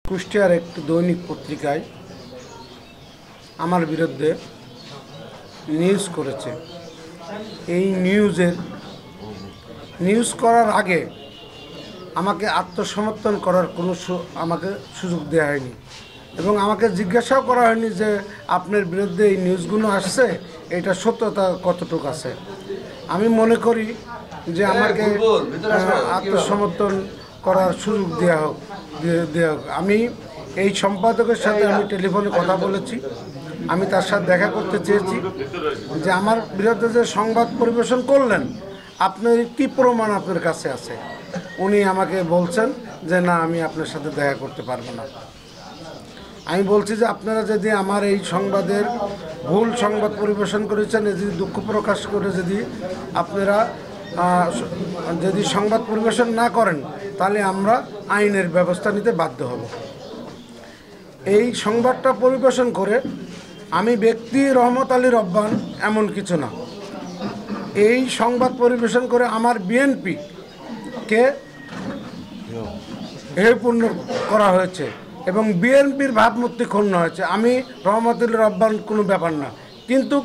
কুষ্টিয়ার একটি দৈনিক পত্রিকায় আমার বিরুদ্ধে নিউজ করেছে। এই নিউজ করার আগে আমাকে আত্মসমর্থন করার কোনো আমাকে সুযোগ দেওয়া হয়নি এবং আমাকে জিজ্ঞাসাও করা হয়নি যে আপনার বিরুদ্ধে এই নিউজগুলো আসছে, এটা সত্যতা কতটুকু আছে। আমি মনে করি যে আমাকে আত্মসমর্থন করার সুযোগ দেওয়া হোক। আমি এই সম্পাদকের সাথে আমি টেলিফোনে কথা বলেছি, আমি তার সাথে দেখা করতে চেয়েছি যে আমার বিরুদ্ধে যে সংবাদ পরিবেশন করলেন আপনার কী প্রমাণ আপনার কাছে আছে। উনি আমাকে বলছেন যে না, আমি আপনার সাথে দেখা করতে পারবো না। আমি বলছি যে আপনারা যদি আমার এই সংবাদের ভুল সংবাদ পরিবেশন করেছেন, যদি দুঃখ প্রকাশ করে যদি আপনারা যদি সংবাদ পরিবেশন না করেন তাহলে আমরা আইনের ব্যবস্থা নিতে বাধ্য হব। এই সংবাদটা পরিবেশন করে আমি ব্যক্তি রহমত আলী রব্বান এমন কিছু না। এই সংবাদ পরিবেশন করে আমার বিএনপিকে হেয়পূর্ণ করা হয়েছে এবং বিএনপির ভাবমূর্তি ক্ষুণ্ণ হয়েছে। আমি রহমত আলী রব্বান কোনো ব্যাপার না, কিন্তু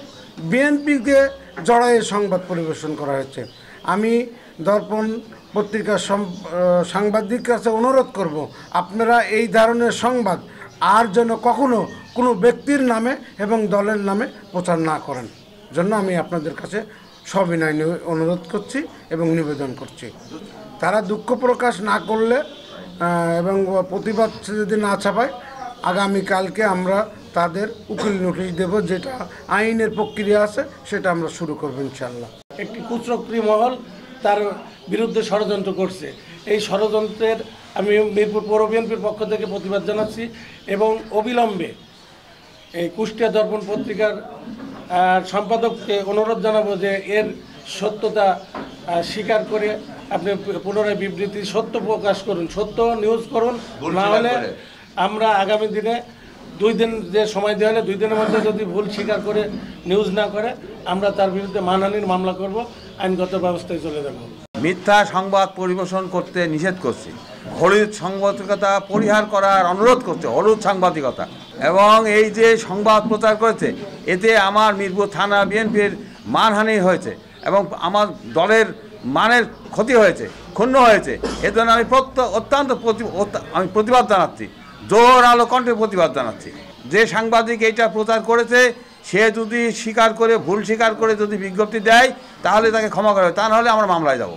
বিএনপিকে জড়ায়ে সংবাদ পরিবেশন করা হয়েছে। আমি দর্পণ পত্রিকার সাংবাদিকের কাছে অনুরোধ করব, আপনারা এই ধরনের সংবাদ আর যেন কখনো কোনো ব্যক্তির নামে এবং দলের নামে প্রচার না করেন জন্য আমি আপনাদের কাছে সবিনয় অনুরোধ করছি এবং নিবেদন করছি। তারা দুঃখ প্রকাশ না করলে এবং প্রতিবাদ যদি না ছাপায়, আগামীকালকে আমরা তাদের উকিল নোটিশ দেব, যেটা আইনের প্রক্রিয়া আছে সেটা আমরা শুরু করব ইনশাল্লাহ। একটি কুচক্রী মহল তার বিরুদ্ধে ষড়যন্ত্র করছে। এই ষড়যন্ত্রের আমি মিরপুর পৌর বিএনপির পক্ষ থেকে প্রতিবাদ জানাচ্ছি এবং অবিলম্বে এই কুষ্টিয়া দর্পণ পত্রিকার সম্পাদককে অনুরোধ জানাবো যে এর সত্যতা স্বীকার করে আপনি পুনরায় বিবৃতি সত্য প্রকাশ করুন, সত্য নিউজ করুন। না হলে আমরা আগামী দিনে 2 দিন যে সময় দেওয়া হলে 2 দিনের মধ্যে যদি ভুল স্বীকার করে নিউজ না করে আমরা তার বিরুদ্ধে মানহানির মামলা করব, আইনগত ব্যবস্থায় চলে যাব। মিথ্যা সংবাদ পরিবেশন করতে নিষেধ করছি, হলুদ সাংবাদিকতা পরিহার করার অনুরোধ করছে, হলুদ সাংবাদিকতা। এবং এই যে সংবাদ প্রচার করেছে এতে আমার মিরপুর থানা বিএনপির মানহানি হয়েছে এবং আমার দলের মানের ক্ষতি হয়েছে, ক্ষুণ্ণ হয়েছে। এজন্য আমি অত্যন্ত প্রতিবাদ জানাচ্ছি, জোর আলো কণ্ঠে প্রতিবাদ জানাচ্ছি। যে সাংবাদিক এইটা প্রচার করেছে সে যদি স্বীকার করে, ভুল স্বীকার করে যদি বিজ্ঞপ্তি দেয় তাহলে তাকে ক্ষমা করে, তা নাহলে আমরা মামলায় যাব।